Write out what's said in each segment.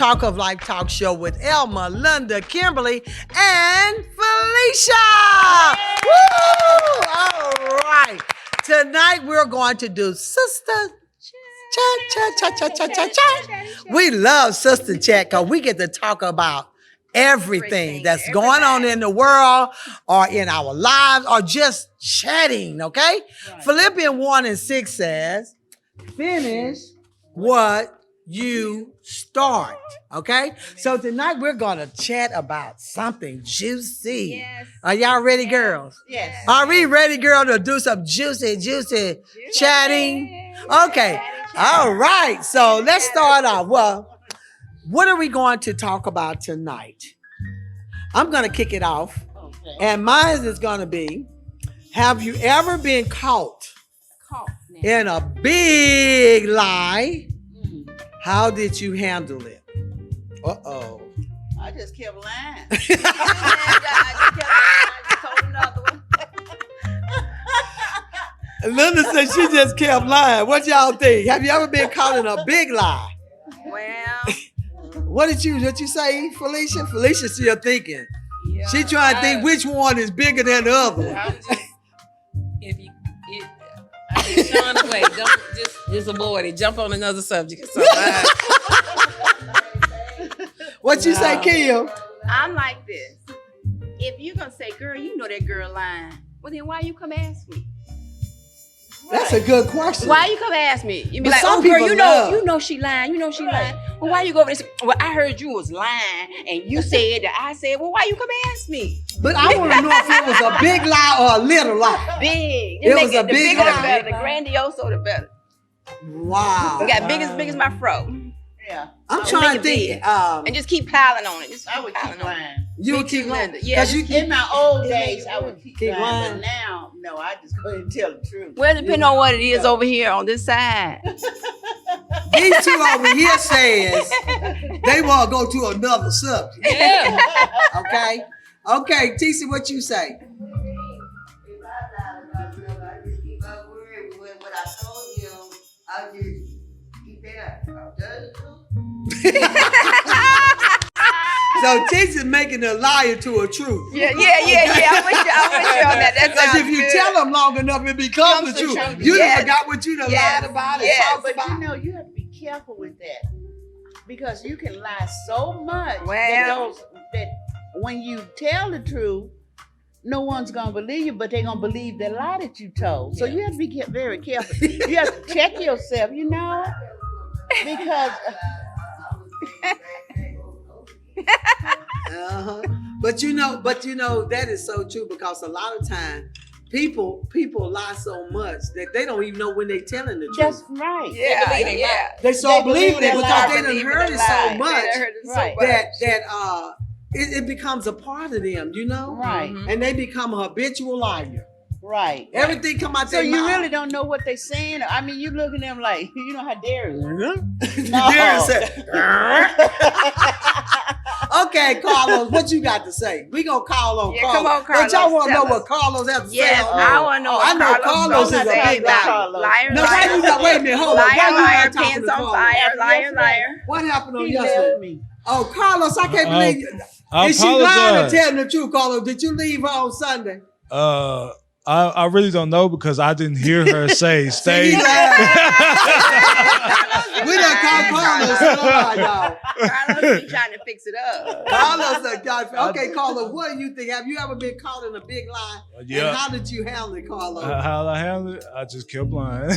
Talk of Life talk show with Elma, Linda, Kimberly, and Felicia. Woo! All right. Tonight we're going to do Sista Chat. We love Sista Chat because we get to talk about everything that's going on in the world or in our lives or just chatting, okay? Right. Philippians 1:6 says, finish what you start, okay? So tonight we're going to chat about something juicy. Yes. Are y'all ready, girls? Yes. Are we ready, girl, to do some juicy chatting? Okay. All right. So let's start off. Well, what are we going to talk about tonight? I'm going to kick it off. Okay. And mine is going to be, have you ever been caught in a big lie? How did you handle it? Uh-oh. I just kept lying. I just told another one. Linda said she just kept lying. What y'all think? Have you ever been caught in a big lie? Well. What did you say, Felicia? Felicia's still thinking. Yeah, she trying to think which one is bigger than the other. I mean, shun away. Don't just avoid it. Jump on another subject. What you say, Kim? I'm like this. If you're gonna say, girl, you know that girl lying, well then why you come ask me? That's a good question. Why you come ask me? You be like, oh girl, you know she lying. Lying. Well, why you go over there? Well, I heard you was lying, and you said that. I said, well, why you come ask me? But I want to know if it was a big lie or a little lie. Big. It was a big lie. The better. The grandioso, the better. Wow. We got big as my fro. Yeah. I'm trying to think. And just keep piling on it. I would keep lying. You would keep lying? Yeah. In my old days, I would keep lying. But now, no, I just go ahead and tell the truth. Well, depending on what it is over here on this side. These two over here says they want to go to another subject. Yeah. Okay, Tisha, what you say? If I lied about something, I just keep my word with what I told you. I'll just keep it up. I'll tell the truth. So Tisha's making a liar to a truth. Yeah. I'm with you on that. Because if you tell them long enough, it becomes the truth. You done forgot what you done lied about and talked but about. you know, you have to be careful with that. Because you can lie so much that when you tell the truth, no one's going to believe you, but they're going to believe the lie that you told. So you have to be very careful. You have to check yourself, because... But you know that is so true because a lot of times people lie so much that they don't even know when they're telling the truth. That's right. They believe it because they done heard it so much that it becomes a part of them, Right. And they become a habitual liar. Right. Everything come out their mouth. So you really don't know what they're saying. I mean, you look at them like, how Darius. Darius said, okay, Carlos, what you got to say? We gonna call on Carlos. Come on, Carlos. But y'all want to know what Carlos has to say? Yes, I want to know what Carlos is a big liar. Liar. Wait a minute, hold on. Liar, pants on fire. Liar. What happened on yesterday? Oh, Carlos, I can't believe you. I Is she lying or telling the truth, Carlos? Did you leave her on Sunday? I really don't know because I didn't hear her say stay. We done called Carlos. Y'all. Carlos be trying to fix it up. Okay, Carlos, what do you think? Have you ever been caught in a big lie? Yeah. And how did you handle it, Carlos? How I handle it? I just kept lying.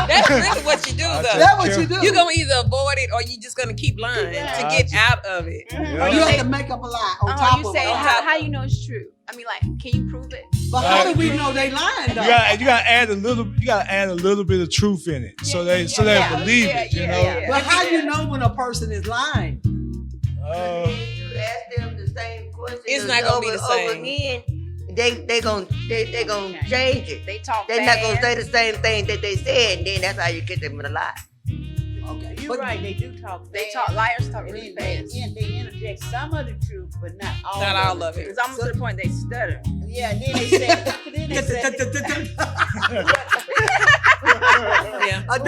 That's really what you do, though. That's what you do. You're going to either avoid it or you're just going to keep lying to get out of it. Yeah. You have to make up a lie on top of it. How you know it's true? I mean, like, can you prove it? But how do we know they lying though? You gotta add a little bit of truth in it, so they believe it. But how you know when a person is lying? You ask them the same question. It's not gonna be the same. Over again, they gonna change it. They talk. They're not gonna say the same thing that they said, and then that's how you get them to lie. Okay, you're right. They do talk. Liars talk really fast. They interject some of the truth, but not all. Not all of it. It's almost to the point they stutter. Yeah, and then they say. Yeah. What I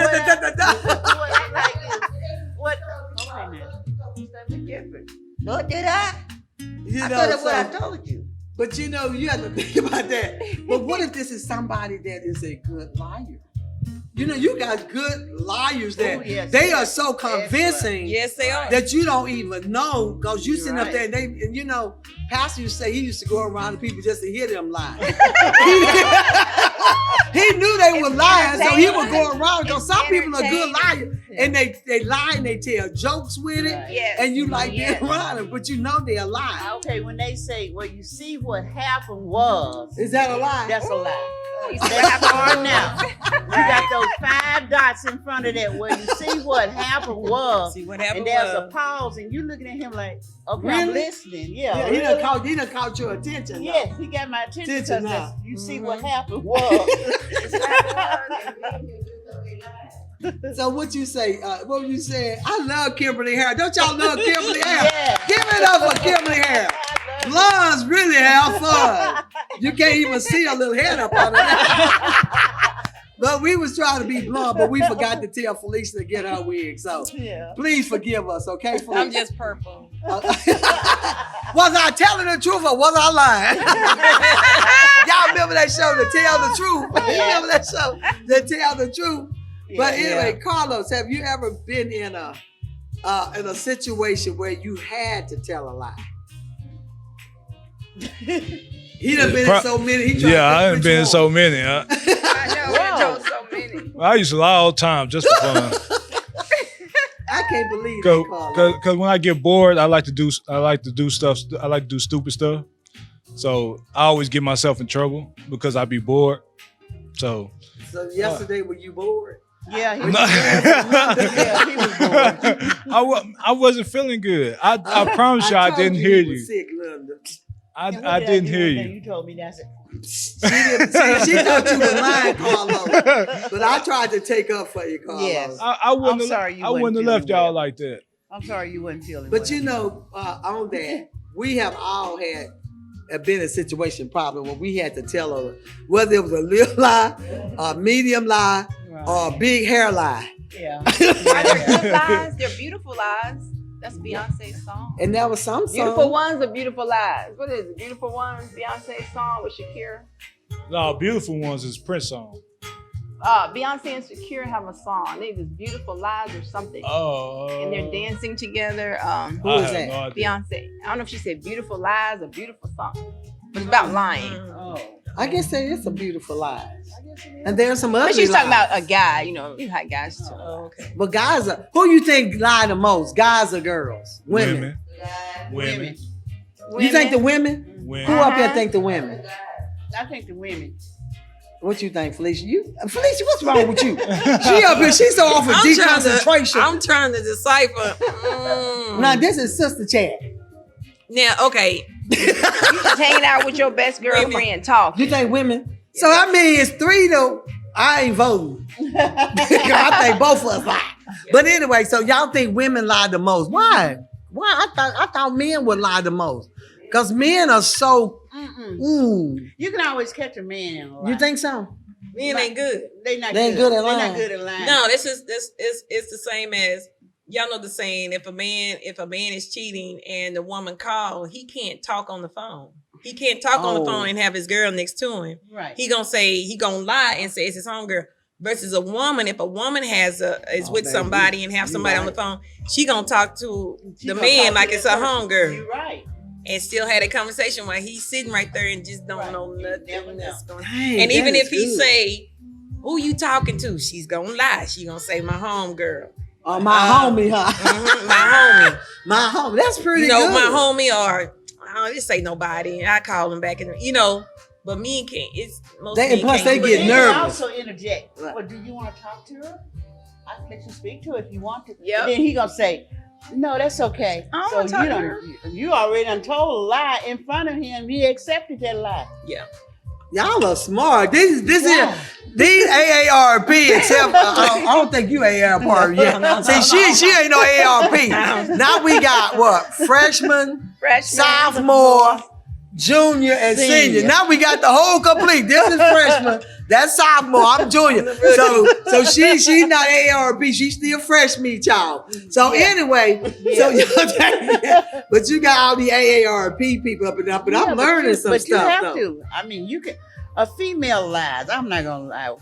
like is something different. No, did I? You I know, thought that's what I so, told you. but you know, you have to think about that. But what if this is somebody that is a good liar? You know, you got good liars that Oh, yes. they are so convincing Yes, they are. that you don't even know because you You're sitting up right. there and you know, Pastor used to say he used to go around to people just to hear them lie. He knew they were lying, so he would go around because some people are good liars and they lie and they tell jokes with it, Right. Yes. and you like Yes. being around them, but you know they're lying. Okay, when they say, well, you see what happened was, Is that a lie? that's a lie. You That's still have to hard now. You got those 5 dots in front of that where you see what happened was, See what and happened there's a was. pause, and you looking at him like, okay, I'm Really? listening. Yeah, Yeah, really? he done caught your attention. now. Yes, he got my attention Attention because now. you see what happened was. So what you say? What were you saying? I love Kimberly Harris. Don't y'all love Kimberly Harris? Yeah. Give it up for Kimberly Harris. Blondes really have fun. You can't even see a little head up on it. But we was trying to be blonde, but we forgot to tell Felicia to get her wig. So Yeah. please forgive us, okay, I'm Felicia? just purple. Was I telling the truth or was I lying? Y'all remember that show, To Tell the Truth? You remember that show, To Tell the Truth? But anyway, Carlos, have you ever been in a situation where you had to tell a lie? He done been in so many. He Yeah, I done been in so many. I know. I know so many. I used to lie all the time just for fun. I can't believe that, Carlos. Cause when I get bored, I like to do stuff. I like to do stupid stuff. So I always get myself in trouble because I be bored. So yesterday, were you bored? Yeah, he was, No. yeah, he was bored. I wasn't feeling good. I promise you I told didn't hear was you. Sick, Linda. And what I did didn't do hear when you. You told me that's it. She thought you were lying, Carlos. But I tried to take up for you, Carlos. Yes. I wouldn't. I'm sorry you I wouldn't have wasn't left feeling y'all well. like that. I'm sorry you wasn't feeling But well. you know, on that, we have all been in a situation probably where we had to tell her whether it was a little lie, a medium lie, or a big hair lie. Yeah. Are there good lies? They're beautiful lies. That's Beyonce's song. And that was some Beautiful song. Ones or Beautiful Lies? What is it? Beautiful Ones, Beyonce's song with Shakira. No, Beautiful Ones is Prince song. Beyonce and Shakira have a song. I think it's Beautiful Lies or something. And they're dancing together. Who I is have that? no idea. Beyonce. I don't know if she said Beautiful Lies or Beautiful Song. But it's about lying. Oh. I guess there is some beautiful lies. And there's some But ugly she's talking lies. about a guy, you know, you like guys too. Oh, okay. But guys are, who you think lie the most? Guys or girls? Women. Women. You think the women? Who Women. up here think the women? I think the women. What you think, Felicia? Felicia, what's wrong with you? She up here, she's so off of deconcentration. I'm trying to decipher. Now, this is Sista Chat. Now, okay. You just hanging out with your best girlfriend talking. You think women? So, I mean, it's 3 to, I ain't voting. I think both of us lie. But anyway, so y'all think women lie the most. Why? I thought men would lie the most. Because men are so, You can always catch a man in a lie. You think so? Men ain't good. They They ain't good at They're lying. not good at lying. No, it's the same as y'all know the saying, if a man is cheating and the woman called, he can't talk on the phone. He can't talk on the phone and have his girl next to him. Right. He gonna lie and say it's his home girl. Versus a woman, if a woman is with baby, somebody and have you somebody on right. the phone, she gonna talk to She the gonna man talk like to it's that her person. home girl. You're right. And still had a conversation while he's sitting right there and just don't Right. know You nothing never know. that's going. Dang, And even that if is he good. say, "Who you talking to?" She's gonna lie. She gonna say, "My home girl, My homie, huh? my homie." My homie. That's pretty You know, good. my homie, or this ain't nobody. And I call him back, and but men can't. It's most They- men plus can't they do get it. But nervous. also interject. Right. Well, do you want to talk to her? I can let you speak to her if you want to. Yep. And then he gonna say, "No, that's okay." I don't So wanna talk you to done, her. you already done told a lie in front of him. He accepted that lie. Yeah. Y'all are smart. This Yeah. is these AARP. Except I don't think you AARP yet. See, she ain't no AARP. Now we got what? Freshman, sophomore, junior, and senior. Now we got the whole complete. This is freshman. That's sophomore. I'm junior. So she's not AARP. She's still fresh meat, y'all. So anyway, but you got all the AARP people up and up, but I'm learning some stuff. But you have though. to. I mean, you can. A female lies. I'm not gonna lie.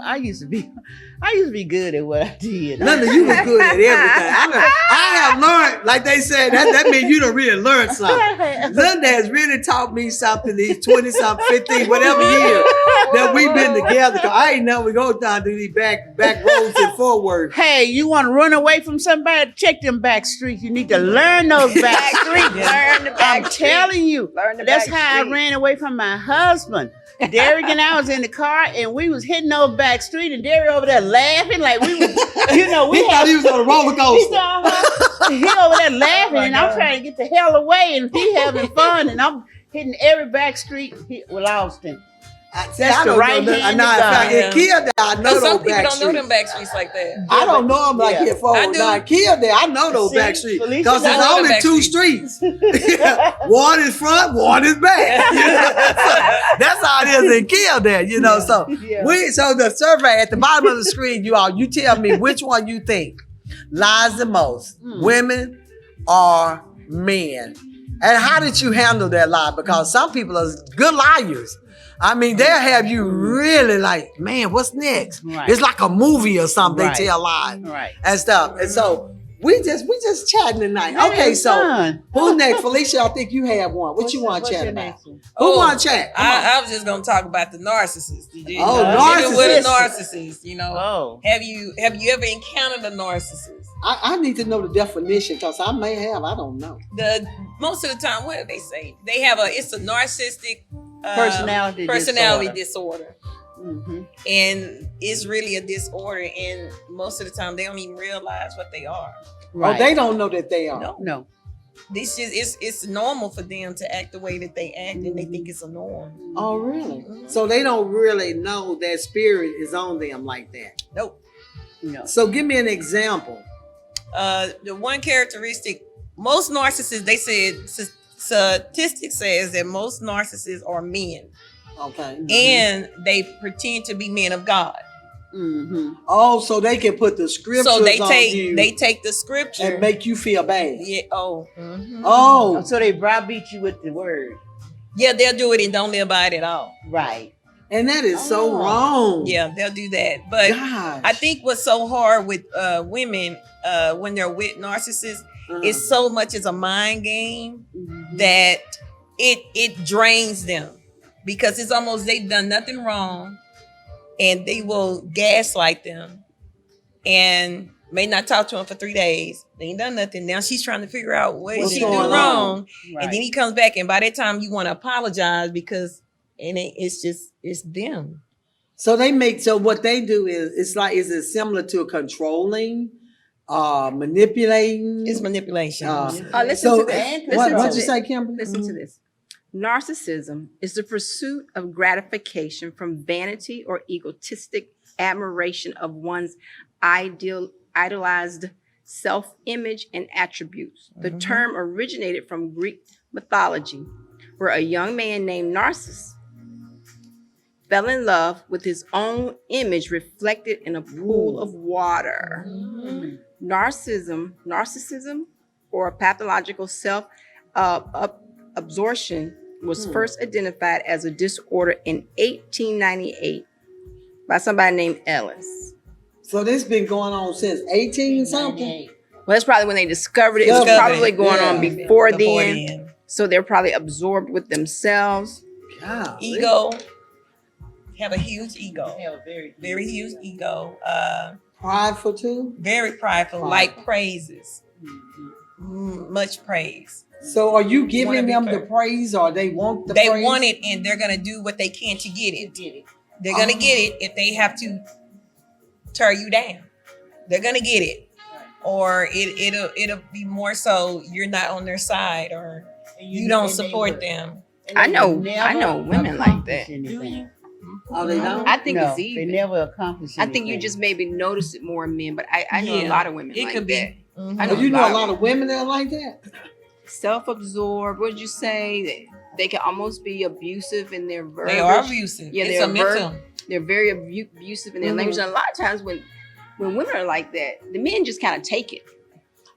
I used to be good at what I did. Linda, you was good at everything. I have learned, like they said, that means you done really learned something. Linda has really taught me something these 20-something, 15, whatever years that we've been together. Cause I ain't never go down to these back roads and forward. Hey, you want to run away from somebody? Check them back streets. You need to learn those back streets. Learn the back I'm telling you. That's how I ran away from my husband. Derek and I was in the car and we was hitting those back street and Derek over there laughing like we was, He thought he was on a roller coaster. He over there laughing and I'm trying to get the hell away and he having fun and I'm hitting every back street with Austin. That's the right hand. I know some those people back don't know streets. them back streets like that. I don't know them like here I forward. do. Now, Killed I know those See, back streets Felicia because there's knows only them two back streets. One is front, one is back. That's how it is in Killed, you know. So so the survey at the bottom of the screen, you tell me which one you think lies the most, women or men, and how did you handle that lie? Because some people are good liars. I mean, they'll have you really like, man, what's next? Right. It's like a movie or something. Right. They tell lies Right. and stuff. And so we just chatting tonight. That Okay, is so fun. who's next? Felicia, I think you have one. What you want to chat your about? next one? Who want to chat? Come on. I was just gonna talk about the narcissist. narcissist. With a narcissist, you know. Oh. Have you ever encountered a narcissist? I need to know the definition because I may have. I don't know. Most of the time, what do they say? They have it's a narcissistic Personality disorder. Mm-hmm. And it's really a disorder, and most of the time they don't even realize what they are. Right. Oh, they don't know that they are. No. This is it's normal for them to act the way that they act, and they think it's a norm. Oh, really? So they don't really know that spirit is on them like that. Nope. No. So give me an example. The one characteristic, most narcissists, they said statistics says that most narcissists are men, Okay. and they pretend to be men of God. Mm-hmm. Oh, so they can put the scriptures So they on you take the scripture and make you feel bad. yeah. Oh. Mhm. Oh, So they browbeat you with the word. Yeah, they'll do it and don't live by it at all. Right. and that is so Oh. wrong. Yeah, they'll do that. But Gosh. I think what's so hard with women when they're with narcissists is so much as a mind game Mm-hmm. that it drains them, because it's almost they've done nothing wrong, and they will gaslight them and may not talk to them for 3 days. They ain't done nothing. Now she's trying to figure out what What's she do going on? wrong. Right. And then he comes back, and by that time you want to apologize because it's them. So they make, so what they do is is it similar to controlling, manipulating? It's manipulation. Listen So to this. what'd you say, Kimberly? Listen to this. Narcissism is the pursuit of gratification from vanity or egotistic admiration of one's idolized self-image and attributes. The term originated from Greek mythology, where a young man named Narcissus fell in love with his own image reflected in a pool of water. Narcissism or pathological self absorption was first identified as a disorder in 1898 by somebody named Ellis. So this been going on since 18 something? Well, that's probably when they discovered it. It was Discovered probably it, going yeah. on before then. So they're probably absorbed with themselves. God. Ego. Have a huge ego. They have a very, Very huge ego. Prideful too? Very prideful. Prideful. Like praises. Much praise. So are you Wanna giving be them the fair. praise or they want the They praise? want it, and they're gonna do what they can to get it. They're gonna get it if they have to tear you down. They're gonna get it, or it'll be more so you're not on their side, or you don't support them. I know women like that. Oh, they don't? I think no, it's they even. never accomplish I anything. think you just maybe notice it more in men, but I know a Yeah, lot of women it like could be. that. Mhm. I Oh, you know a lot of women that are like that? Self-absorbed. What did you say? They can almost be abusive in their verbiage. They are abusive. Yeah, it's they're a mental. They're very abusive in their language. And a lot of times when women are like that, the men just kind of take it.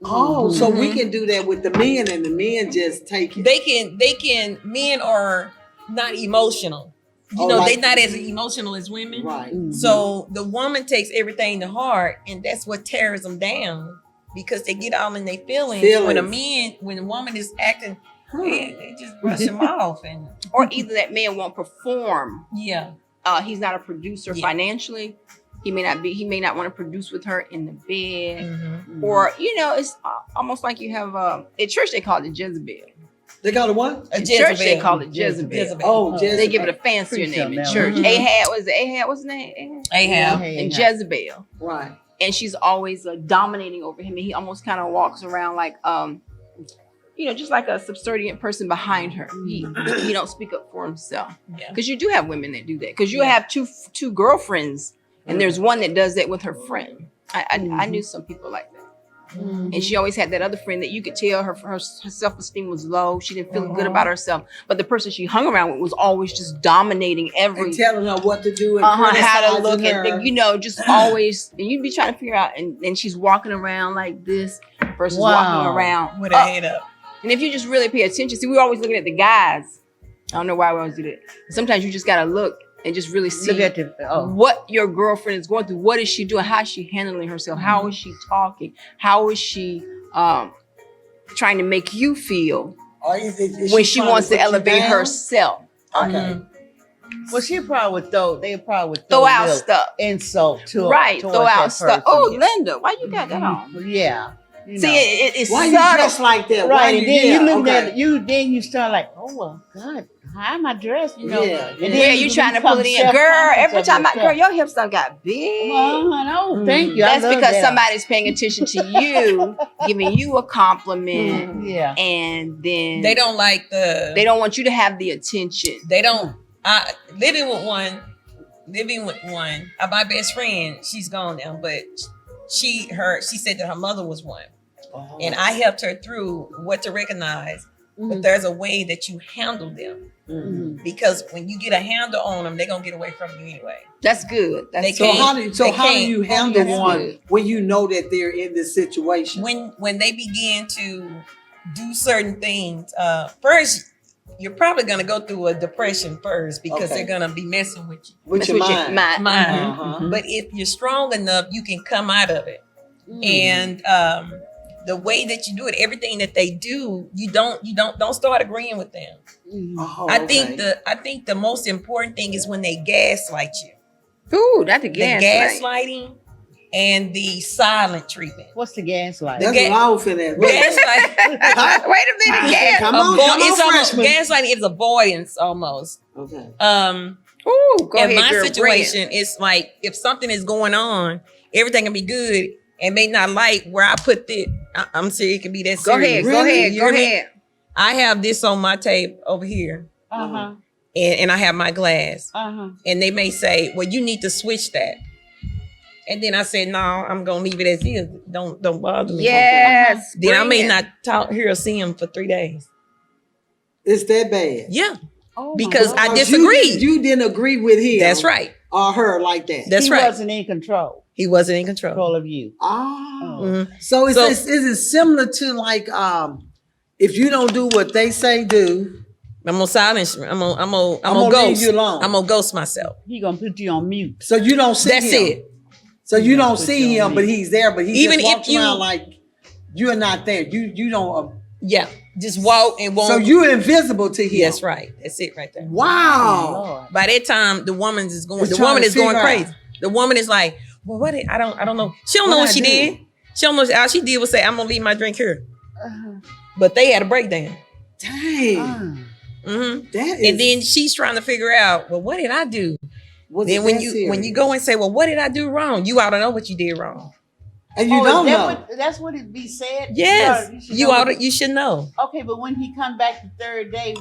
Oh, so we can do that with the men, and the men just take it. They can. Men are not emotional. You know, they're not as emotional as women. Right. So the woman takes everything to heart, and that's what tears them down because they get all in their feelings. When a woman is acting, they just brush them off, or either that man won't perform. Yeah. He's not a producer financially. He may not want to produce with her in the bed, or it's almost like you have at church they call it Jezebel. They call it what? At church they call it Jezebel. Oh, Jezebel. They give it a fancier name in church. Ahab, what's his name? Ahab. And Jezebel. Right. And she's always dominating over him, and he almost kind of walks around like just like a subservient person behind her. He don't speak up for himself. Because you do have women that do that. Because you have two girlfriends. And there's one that does that with her friend. I knew some people like that. And she always had that other friend that you could tell her self-esteem was low. She didn't feel good about herself. But the person she hung around with was always just dominating and telling her what to do and how to look and just always. And you'd be trying to figure out. And she's walking around like this versus walking around with her head up. And if you just really pay attention, see, we're always looking at the guys. I don't know why we always do that. Sometimes you just got to look and just really see what your girlfriend is going through. What is she doing? How is she handling herself? How is she talking? How is she trying to make you feel when she wants to elevate herself? Okay. Well, they probably would throw out stuff. Insult to right. Throw out stuff. Oh, Linda, why you got that on? Yeah. See, it's why subtle. you dressed like that? Right, and then you look at it, then you start like, oh well, God, how am I dressed? And then you trying to pull it in, girl. Every time your hips done got big. No, thank you. That's because somebody's paying attention to you, giving you a compliment. And then they don't they don't want you to have the attention. They don't. Living with one. My best friend, she's gone now, but she said that her mother was one. And I helped her through what to recognize. But there's a way that you handle them. Because when you get a handle on them, they're going to get away from you anyway. That's good. How do you handle one when you know that they're in this situation? When they begin to do certain things, first, you're probably going to go through a depression first because they're going to be messing with you. With your mind. But if you're strong enough, you can come out of it. And the way that you do it, everything that they do, you don't start agreeing with them. I think the most important thing is when they gaslight you. Ooh, that's the gaslighting and the silent treatment. What's the gaslighting? That's what I was finna. Gaslighting. Wait a minute. Come on, freshman. Gaslighting is avoidance almost. Okay. Go in ahead, my girl, situation, it's like if something is going on, everything can be good and may not like where I put it. I'm serious. It can be that serious. Go ahead. I have this on my tape over here. And I have my glass. And they may say, well, you need to switch that. And then I said, no, I'm going to leave it as is. Don't bother me. Yes. Then I may not hear or see him for 3 days. It's that bad? Yeah. Because I disagreed. You didn't agree with him. That's right. Or her like that. That's right. He wasn't in control. He wasn't in control of you. So is it similar to like if you don't do what they say do, I'm gonna silence you. I'm gonna ghost. Leave you alone. I'm gonna ghost myself. He gonna put you on mute. So you don't see him. That's it. So you don't see him, but he's there. But he even just walks if around like you're not there. You don't. Yeah, just walk and won't. So you're invisible to him. That's right. That's it right there. Wow. By that time, the woman is going crazy. The woman is like, well, what? I don't know. She don't know what she did. She don't know. All she did was say, I'm gonna leave my drink here. But they had a breakdown. Dang. And then she's trying to figure out, well, what did I do? Then when you go and say, well, what did I do wrong? You ought to know what you did wrong. And you don't know. That's what it be said. Yes, you should know. Okay, but when he come back the third day,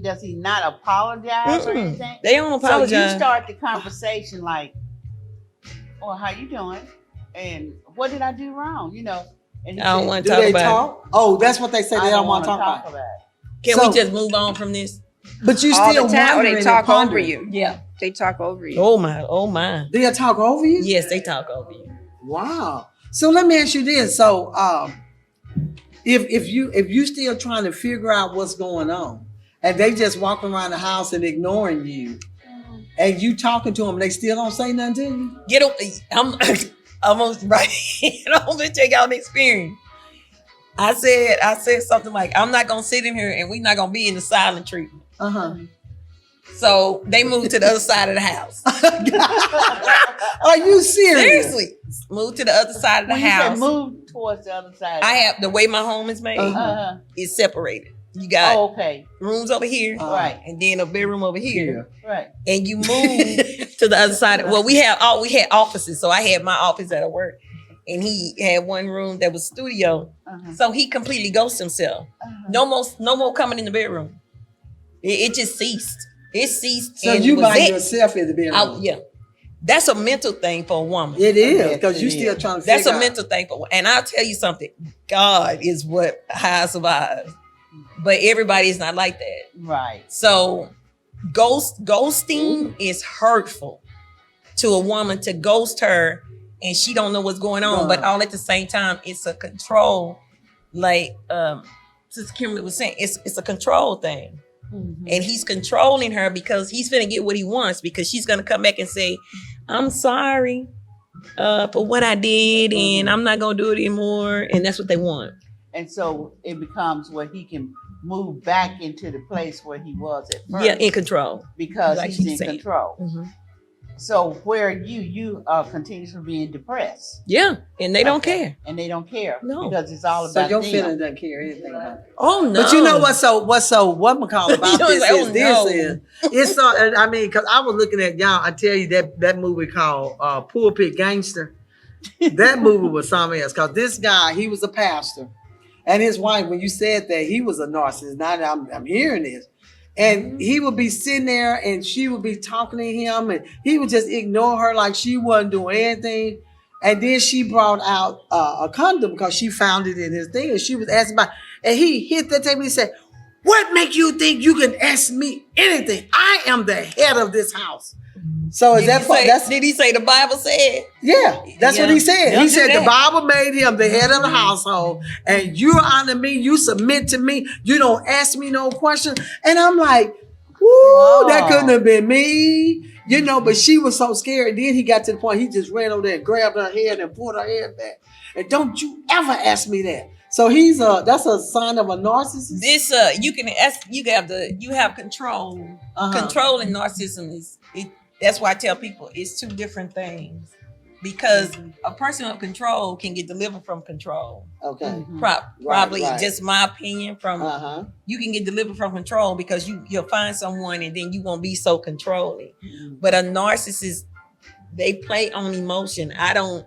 does he not apologize or anything? They don't apologize. So you start the conversation like, "Oh, how you doing? And what did I do wrong?" And I don't want to talk about it. Oh, that's what they say. They don't want to talk about it. Can we just move on from this? But you all still the time, or wondering they and talk over pondering. you. Yeah. They talk over you. Oh my. They'll talk over you? Yes, they talk over you. Wow. So let me ask you this. So if you still trying to figure out what's going on and they just walking around the house and ignoring you and you talking to them, they still don't say nothing to you? Get up. I'm almost right. I'm gonna take out an experience. I said something like, I'm not gonna sit in here and we're not gonna be in the silent treatment. Uh-huh. So they moved to the other side of the house. Are you serious? Seriously. Moved to the other side of the When you say house. move towards the other side. I have the way my home is made Uh-huh. is separated. You got Oh, okay. rooms over here, Right. and then a bedroom over here. Right. And you move to the other side. Well, we had offices. So I had my office at work, and he had one room that was studio. Uh-huh. So he completely ghosted himself. Uh-huh. No more coming in the bedroom. It just ceased. It ceased. So and you was by it. yourself in the bedroom? Yeah. That's a mental thing for a woman. It is, Yes, because you it still is. trying to That's figure a out. mental thing for. And I'll tell you something. God is how I survive. But everybody is not like that. Right. So ghosting is hurtful to a woman, to ghost her and she don't know what's going on, but all at the same time, it's a control. Like Sister Kimberly was saying, it's a control thing. Mm-hmm. And he's controlling her because he's gonna get what he wants, because she's gonna come back and say, I'm sorry for what I did, and I'm not gonna do it anymore. And that's what they want. And so it becomes where he can move back into the place where he was at first. Yeah, in control. Because like he's she's in saying. control. Mhm. So where you are continuously being depressed. Yeah, and they don't Okay. care. And they don't care. No. Because it's all So about your them. feeling doesn't care anything about it. Oh no! But you know what what McCall about You know, this it's like, is oh, this no. is it's so I mean, because I was looking at y'all, I tell you that movie called Pulpit Gangster. That movie was something else, because this guy, he was a pastor, and his wife, when you said that, he was a narcissist. Now that I'm hearing this. And he would be sitting there and she would be talking to him and he would just ignore her like she wasn't doing anything. And then she brought out a condom because she found it in his thing and she was asking about, and he hit that table and he said, what make you think you can ask me anything? I am the head of this house. So is Did he say the Bible said? Yeah, that's what he said. Don't He do said that. the Bible made him the head of the household, and you honor me, you submit to me, you don't ask me no questions. And I'm like, whoo, that couldn't have been me. You know, but she was so scared. Then he got to the point, he just ran over there and grabbed her head and pulled her head back. And don't you ever ask me that. So that's a sign of a narcissist. This you have control. Uh-huh. Control and narcissism that's why I tell people it's two different things. Because a person of control can get delivered from control. Okay. Probably right. just my opinion from Uh-huh. you can get delivered from control because you'll find someone and then you won't be so controlling. Mhm. But a narcissist, they play on emotion. I don't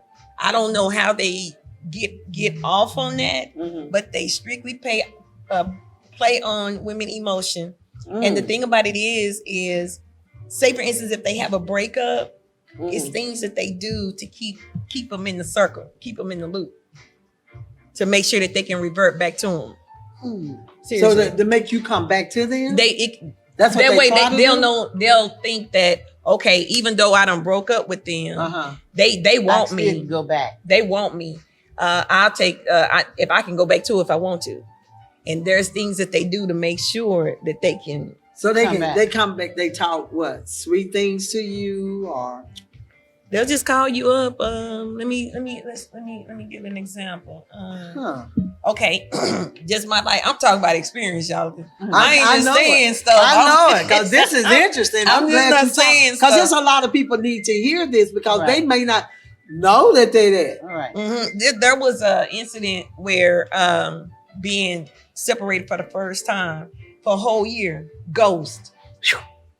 know how they get off on that, Mhm. but they strictly play on women emotion. Mm. And the thing about it is say for instance, if they have a breakup, it's things that they do to keep them in the circle, keep them in the loop, to make sure that they can revert back to them. So to make you come back to them? That That's what way try to they'll do? know, they'll think that, okay, even though I done broke up with them, Uh-huh. they want I me. still go back. They want me. I'll take if I can go back to it if I want to. And there's things that they do to make sure that they can. So they Come back. they come back, they talk what? Sweet things to you, or They'll just call you up. Let me give an example. Okay, just my life. I'm talking about experience, y'all. I ain't just know saying it. stuff. I know it, because this is interesting. I'm just glad not you saying because there's stuff. a lot of people need to hear this because they Right. may not know that they're there. All right. There was an incident where being separated for the first time for a whole year, ghost.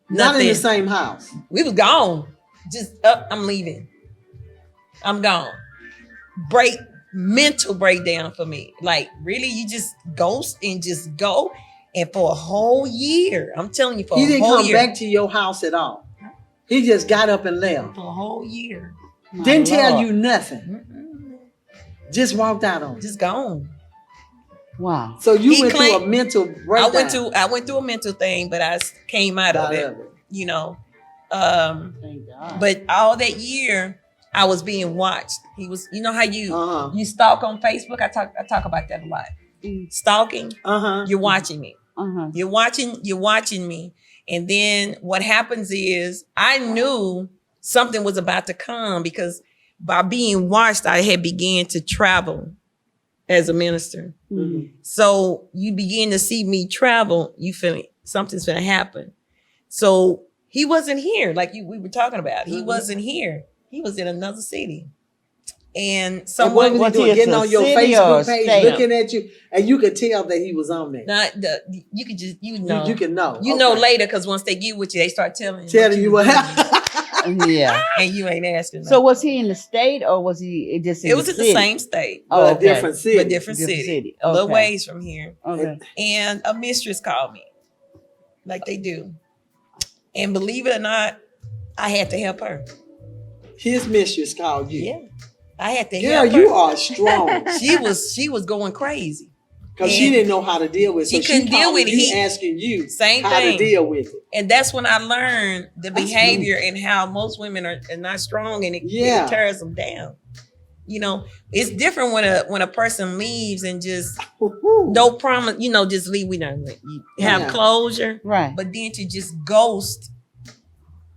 Not in the Nothing. same house. We was gone. Just up. I'm leaving. I'm gone. Mental breakdown for me. Like, really, you just ghost and just go, and for a whole year. I'm telling you, for He a didn't whole come year. back to your house at all. He just got up and left. For a whole year. My Didn't tell Lord. you nothing. Mm-mm. Just walked out on you. Just gone. Wow. So you He went through a claimed- mental breakdown. I went through a mental thing, but I came out of it. You know. Thank God. But all that year, I was being watched. He was, you know how you Uh-huh. you stalk on Facebook. I talk about that a lot. Stalking. Uh-huh. You're watching me. Uh-huh. You're watching me. And then what happens is I knew something was about to come because by being watched, I had began to travel as a minister. Mhm. So you begin to see me travel, you feel something's gonna happen. So he wasn't here, like we were talking about. He wasn't here. He was in another city. And And someone what was he Was doing? he Getting a on your city or Facebook a page, state? looking at you, and you could tell that he was on there. you could just know. You can know. You know Okay. later because once they get with you, they start telling Telling you what doing. happened. Yeah. And you ain't asking. So was he in the state or was he just in it was the in city? the same state, Oh, But a okay. different city. but different city. A little Okay. ways from here. Okay. And a mistress called me, like they do. And believe it or not, I had to help her. His mistress called you. Yeah, I had to Girl, help her. you are strong. She was going crazy. Because she And didn't know how to deal with it. she So couldn't deal calling with it. you, He- asking you Same how thing. to deal with it. And that's when I learned the That's behavior and how most women are not strong, and it Yeah. tears them down. You know, it's different when a person leaves and just Woo-hoo. no promise, just leave. We don't you have Yeah. closure, Right. but then to just ghost,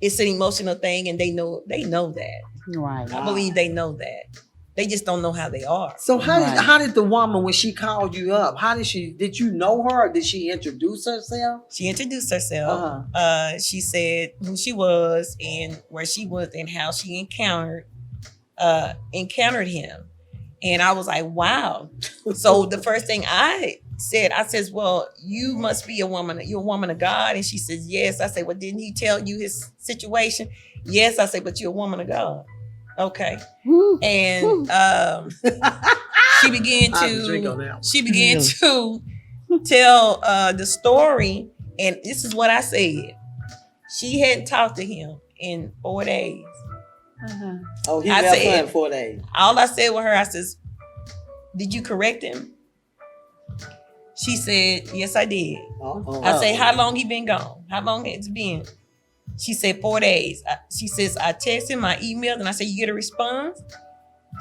it's an emotional thing, and they know that. Right. I believe they know that. They just don't know how they are. So Right. how did the woman, when she called you up, did you know her or did she introduce herself? She introduced herself. Uh-huh. She said who she was and where she was and how she encountered him. And I was like, wow. So the first thing I says, well, you must be a woman. You're a woman of God. And she says, yes. I said, well, didn't he tell you his situation? Yes. I said, but you're a woman of God. Okay. Woo. And she began I have to drink on that one. to tell the story. And this is what I said. She hadn't talked to him in 4 days. Uh-huh. Oh, he I left said- her in 4 days. All I said with her, I says, did you correct him? She said, yes, I did. Uh-oh. I say, how long he been gone? How long it's been? She said 4 days. She says, I texted him, I emailed, and I said, you get a response?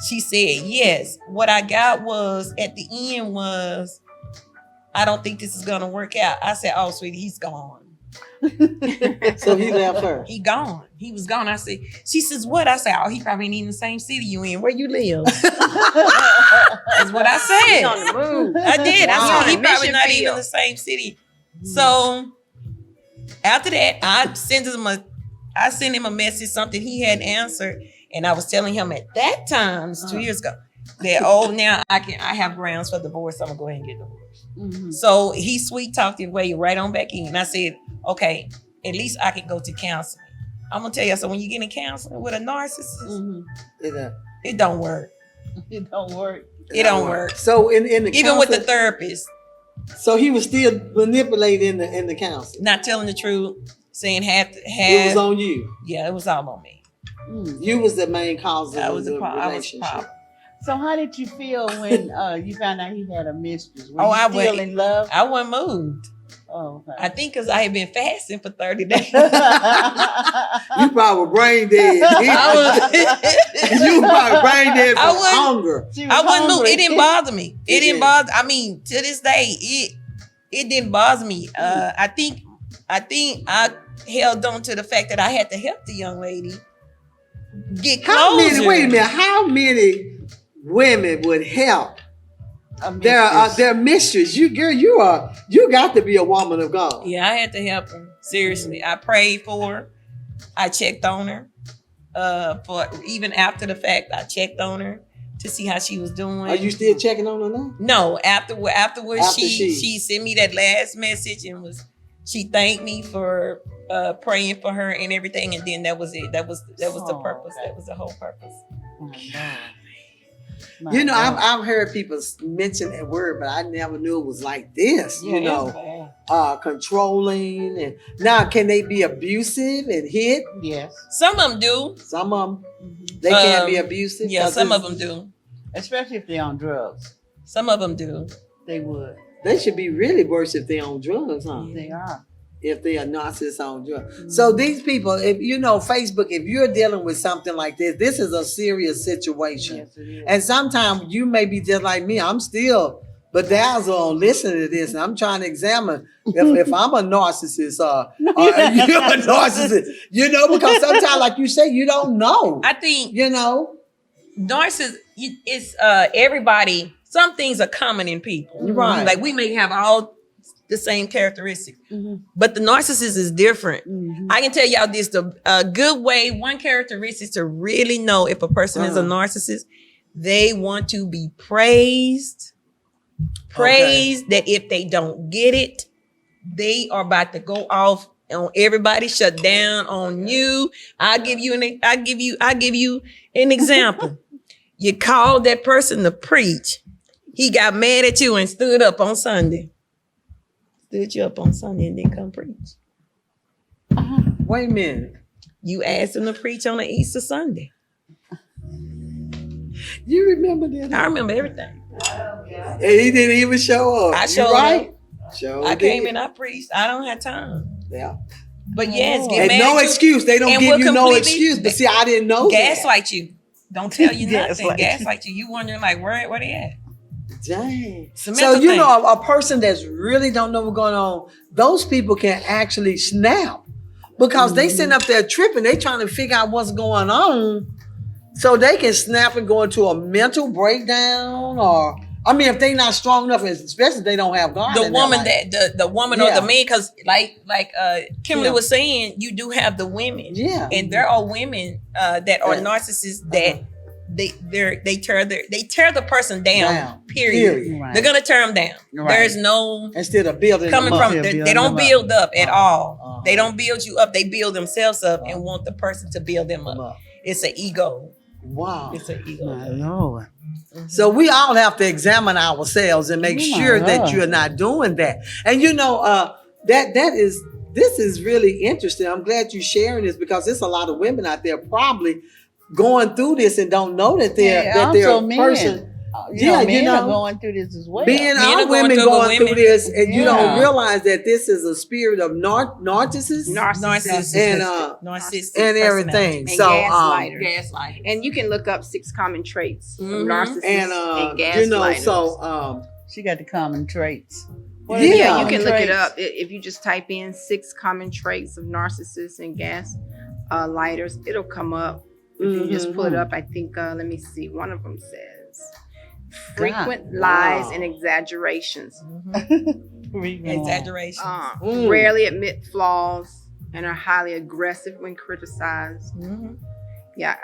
She said, yes. What I got was, at the end was, I don't think this is going to work out. I said, oh, sweetie, he's gone. So he left her. He gone. He was gone. I said, she says, what? I said, oh, he probably ain't in the same city you in. Where you live? That's what I He's said. on the move. I did. Wow. I said, he On a probably mission not even field. in the same city. So after that, I sent him a message, something he hadn't answered. And I was telling him at that time, it's 2 years ago, that, now I have grounds for divorce. I'm gonna go ahead and get divorced. Mhm. So he sweet talked his way right on back in. And I said, okay, at least I can go to counseling. I'm gonna tell you, so when you get in counseling with a narcissist, Mhm. it don't work. It don't work. It don't work. So in the Even with the counseling- therapist, so he was still manipulating in the counseling. not telling the truth, saying It was on you. yeah, it was all on me. Mm. You was the main cause of I was the the problem. relationship. So how did you feel when you found out he had a mistress? Were Oh, you I still went- in love? I wasn't moved. Oh, I think because I had been fasting for 30 days. okay. You probably were brain dead. You probably brain dead I from wasn't- hunger. She was I wasn't moved. hungry. It didn't bother me. It It didn't didn't. bother. I mean, to this day, it didn't bother me. I think I held on to the fact that I had to help the young lady get How closer. many? Wait a minute. How many women would help A their mistress? You got to be a woman of God. Yeah, I had to help her. Seriously, I prayed for her. I checked on her. For even after the fact, I checked on her to see how she was doing. Are you still checking on her now? No, afterwards After she sent me that last message and she thanked me for praying for her and everything, and then that was it. That was the Oh, purpose. okay. That was the whole purpose. You know, I've heard people mention that word, but I never knew it was like this. Yeah, You know, controlling, and now can they be abusive and hit? Yes. Some of them do. Some of them they can't be abusive. Yeah, 'cause some of it's- them do. Especially if they're on drugs. Some of them do. They would. They should be really worse if they're on drugs, huh? They are. If they are narcissists on drugs. So these people, if you know Facebook, if you're dealing with something like this is a serious situation. Yes, it is. And sometimes you may be just like me. I'm still bedazzled on listening to this, and I'm trying to examine if I'm a narcissist or you're a narcissist. You know, because sometimes, like you say, you don't know. I think You know, narcissist it's everybody. Some things are common in people, Right. Like we may have all the same characteristics, Mhm. but the narcissist is different. Mhm. I can tell y'all this: a good way, one characteristic to really know if a person is a narcissist, they want to be praised. That if they don't get it, they are about to go off on everybody, shut down on you. I give you an example. You called that person to preach. He got mad at you and stood up on Sunday. Stood you up on Sunday and didn't come preach. wait a minute. You asked him to preach on an Easter Sunday. You remember that? I remember everything. And he didn't even show up. I You showed right? Sure I came did. and I preached. I don't have time. Yeah. But yes, get And mad no at you. excuse. They don't And give we'll you no completely excuse. But see, I didn't know that. Gaslight you. Don't tell you nothing. Gaslight. Gaslight you. You wondering like where they at? Dang. It's a So mental you thing. know, a person that's really don't know what's going on, those people can actually snap because they sitting up there tripping. They trying to figure out what's going on, so they can snap and go into a mental breakdown. Or I mean, if they not strong enough, especially if they don't have God. The in their woman life. the woman or Yeah. the man, because like Kimberly Yeah. was saying, you do have the women. Yeah. And there are women that are Yeah. narcissists that they tear the person down. Period. Right. They're gonna tear them down. Right. There's no Instead of building coming them up. from Yeah, they building don't them up. build up at all. Uh-huh. They don't build you up. They build themselves up Uh-huh. and want the person to build them up. Up. It's an ego. Wow. It's an ego. My Lord. So we all have to examine ourselves and make Oh my sure that God. you're not doing that. And you know, this is really interesting. I'm glad you're sharing this because there's a lot of women out there probably going through this and don't know that they're Yeah, they're also a men. person. Men you are know, going through this as well. being Men our are going women through, but going through women- this, and you don't Yeah. realize that this is a spirit of narcissist Narcissist and narcissistic and everything. And So gaslighter. Gaslighting. And you can look up 6 common traits of Mhm. narcissists and and you know, gaslighters. so She got the common traits. Yeah. Yeah, you can look it Traits. up if you just type in 6 common traits of narcissists and lighters. It'll come up. If you just pull it up, I think. Let me see. One of them says frequent lies Wow. and exaggerations. Exaggeration. Rarely admit flaws and are highly aggressive when criticized. Mhm. Yeah,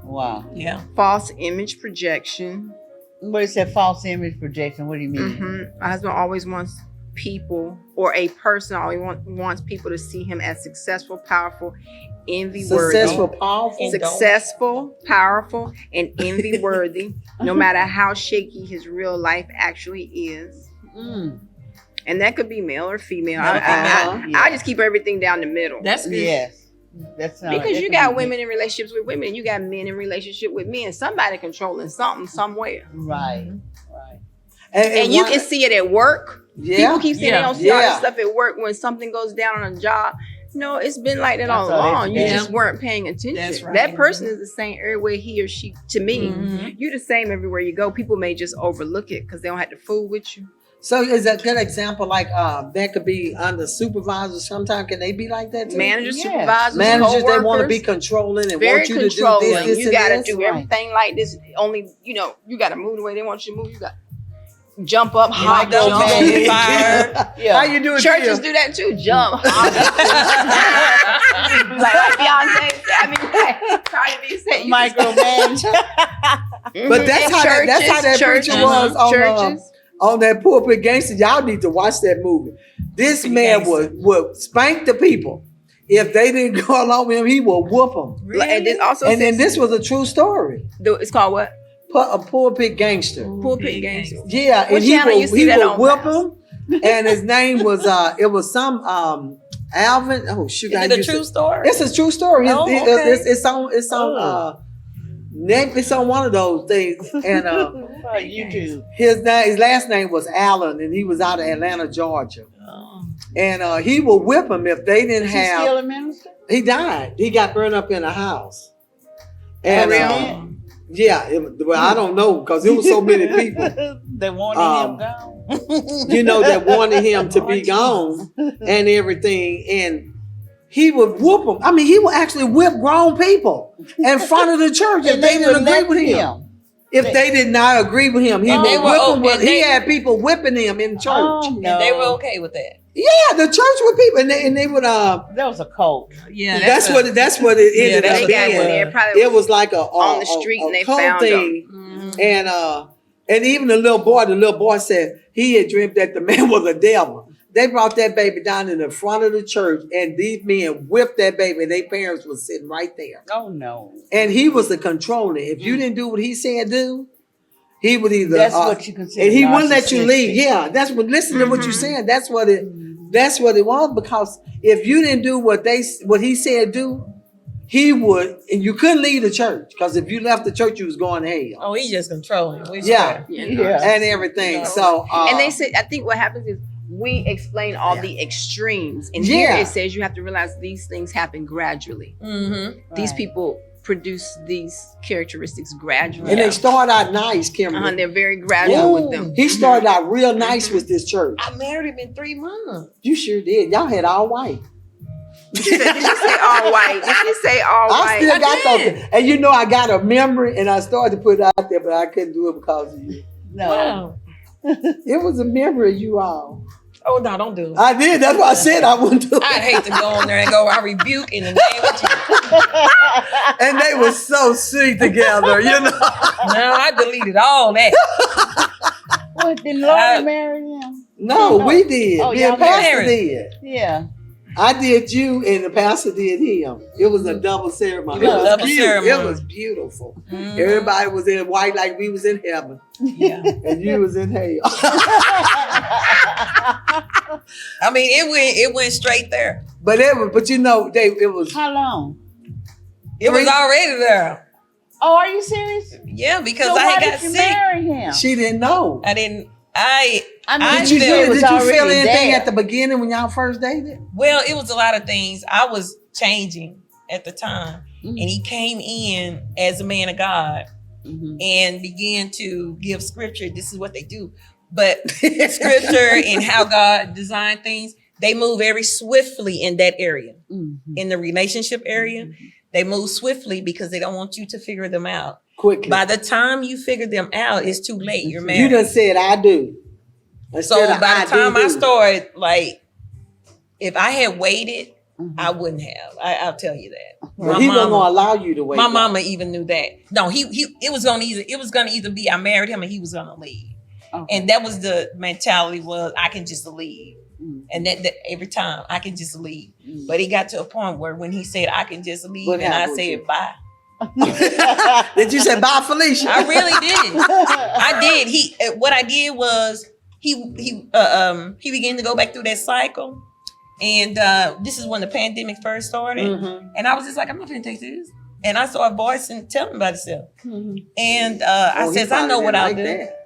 Wow. Yeah. false image projection. What is that false image projection? What do you mean? My husband always wants people, or a person always wants people to see him as successful, powerful, envy-worthy. Successful, powerful, and envy-worthy, no matter how shaky his real life actually is. And that could be male or female. Male or female. I just keep everything down the middle. That's good. Yes. That's not Because that you can got be- women in relationships with women, and you got men in relationship with men. Somebody controlling something somewhere. Right. Right. And you can see it at work. yeah. People keep saying Yeah. they don't see all Yeah. this stuff at work when something goes down on a job. No, it's been like that all That's all along. You they just weren't paying attention. That's right. That person is the same everywhere he or she, to me. Mhm. You're the same everywhere you go. People may just overlook it because they don't have to fool with you. So is a good example like that could be under supervisors sometimes? Can they be like that too? Managers, Yeah. supervisors, Managers, they want to coworkers, be controlling and very want you controlling. to do this, You and got to this. do right. everything like this. Only, you got to move the way they want you to move. You got to jump up, hop, don't jump. you gonna be fired? Yeah. How you do it? Churches Tia? do that too. Jump. like Beyonce said. I mean, like Cardi B said. Micromanage. But that's how that preacher was on that pulpit gangster. Y'all need to watch that movie. This Pulpit man Gangster. would spank the people. If they didn't go along with him, he would whoop them. And this also And then says- this was a true story. it's called what? A pulpit gangster. Pulpit Big gangster. Yeah, What and he channel you would, see he that would on, whip Pastor? him. And his name was it was some Alvin. Oh shoot! Is it a true story? It's a true story. Oh, okay. It's on It's on one of those things. And YouTube. his last name was Allen, and he was out of Atlanta, Georgia. Oh. And he would whip them if they didn't Is he have. still a minister? He died. He got burned up in a house. And yeah, well, I don't know because there was so many people. They wanted him gone. You know, that wanted him to be gone and everything. And he would whoop them. I mean, he would actually whip grown people in front of the church if they didn't agree with him. If they did not agree with him, he would whip them. He had people whipping him in church. Oh, no. And they were okay with that. Yeah, the church with people, and they would. That was a cult. Yeah, That's what it ended They up got being. in there. Probably It was like on the street, and they cult found thing. him. And even the little boy said he had dreamed that the man was a devil. They brought that baby down in the front of the church, and these men whipped that baby, and their parents were sitting right there. Oh no! And he was the controller. If you didn't do what he said do, he would either. That's what you consider. And he wouldn't let you leave. narcissistic. Yeah, that's what. Listen to what you're saying. That's what it. That's what it was. Because if you didn't do what he said do, he would, and you couldn't leave the church. Because if you left the church, you was going to hell. Oh, he's just controlling. Yeah. Yeah. And everything. So. And they said, I think what happens is we explain all the extremes, and here it says you have to realize these things happen gradually. These people produce these characteristics gradually, and they start out nice, Kimberly. They're very gradual with them. He started out real nice with this church. I married him in 3 months. You sure did. Y'all had all white. Did you say all white? Did you say all white? I still got something. And you know, I got a memory, and I started to put it out there, but I couldn't do it because of you. No. Wow. It was a memory of you all. Oh, no, don't do it. I did. That's why I said I wouldn't do it. I'd hate to go on there and go, I rebuke in the name of Jesus. And they were so sweet together, you know. No, I deleted all that. What, did Laura marry him? No, we did. Oh, Me and y'all Pastor married. did. Yeah. I did you, and the pastor did him. It was a double ceremony. It Yeah, was double cute. ceremony. It was beautiful. Everybody was in white like we was in heaven, Yeah. and you was in hell. I mean, it went straight there. But you know, it was. How long? It was already there. Oh, are you serious? Yeah, because So I why had did got you sick. marry him? She didn't know. I mean, Did you he was feel already anything there. at the beginning when y'all first dated? well, it was a lot of things. I was changing at the time. And he came in as a man of God and began to give scripture. This is what they do. But scripture and how God designed things, they move very swiftly in that area. In the relationship area, they move swiftly because they don't want you to figure them out. Quickly. By the time you figure them out, it's too late. You're married. You done said I do. So Instead of by the time I do. started, like, if I had waited, I wouldn't have. I'll tell you that. Well, he wasn't gonna allow you to wait. My mama even knew that. No, it was gonna either be I married him or he was gonna leave. Okay. And that was the mentality was I can just leave. And that every time I can just leave. But he got to a point where when he said I can just leave, What and I happened said with bye. Did you say bye, Felicia? I really did. I did. What I did was he began to go back through that cycle. And this is when the pandemic first started. And I was just like, I'm not gonna take this. And I saw a voice and tell him about himself. And I says, I know what I'll do. That.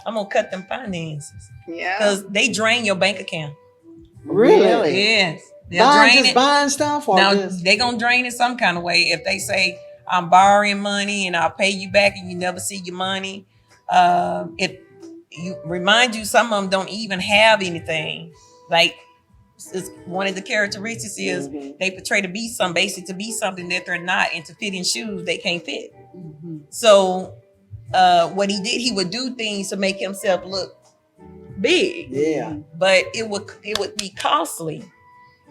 I'm gonna cut them finances. Yeah. Because they drain your bank account. Really? Yes. They'll drain it. Buying stuff or Now just they gonna drain it some kind of way. If they say I'm borrowing money and I'll pay you back and you never see your money, it you remind you some of them don't even have anything. Like it's one of the characteristics is they portray to be something that they're not, and to fit in shoes they can't fit. So what he did, he would do things to make himself look big. Yeah. But it would be costly.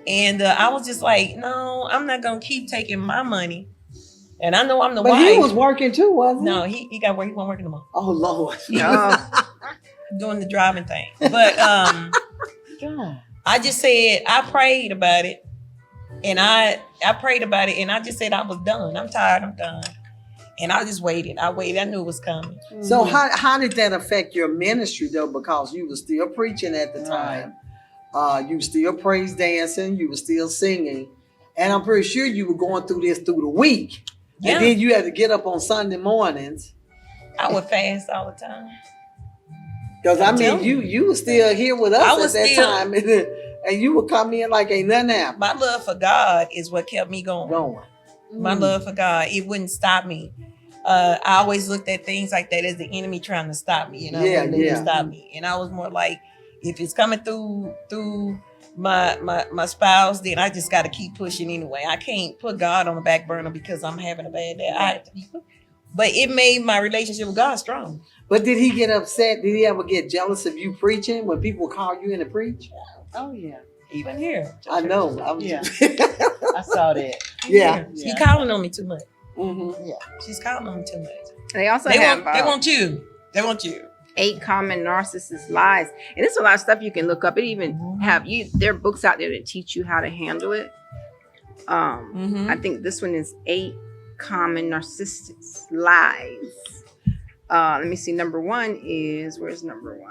And I was just like, no, I'm not gonna keep taking my money. And I know I'm the But wife. he was working too, wasn't he? No, he got work. He wasn't working no more. Oh Lord. Doing the driving thing. But I just said I prayed about it, and I prayed about it, and I just said I was done. I'm tired. I'm done. And I just waited. I waited. I knew it was coming. So how did that affect your ministry though? Because you were still preaching at the time. You were still praise dancing. You were still singing. And I'm pretty sure you were going through this through the week. Yeah. And then you had to get up on Sunday mornings. I would fast all the time. Because I I'm mean, telling you were still here with us I at was that still- time, and you would come in like ain't nothing happened. My love for God is what kept me going. My Mm. love for God, it wouldn't stop me. I always looked at things like that as the enemy trying to stop me, and I Yeah, wouldn't let yeah. him stop me. And I was more like, if it's coming through my spouse, then I just got to keep pushing anyway. I can't put God on the back burner because I'm having a bad day. I have to be, but it made my relationship with God strong. But did he get upset? Did he ever get jealous of you preaching when people call you in to preach? Oh yeah, Even here, I know. Yeah. I saw that. Yeah. She calling on me too much. Mm-hmm. Yeah. She's calling on me too much. They also They have want you. They want you. 8 common narcissist lies, and there's a lot of stuff you can look up. It even have you. There are books out there that teach you how to handle it. I think this one is 8 common narcissist lies. Let me see. Number 1 is, where's number 1?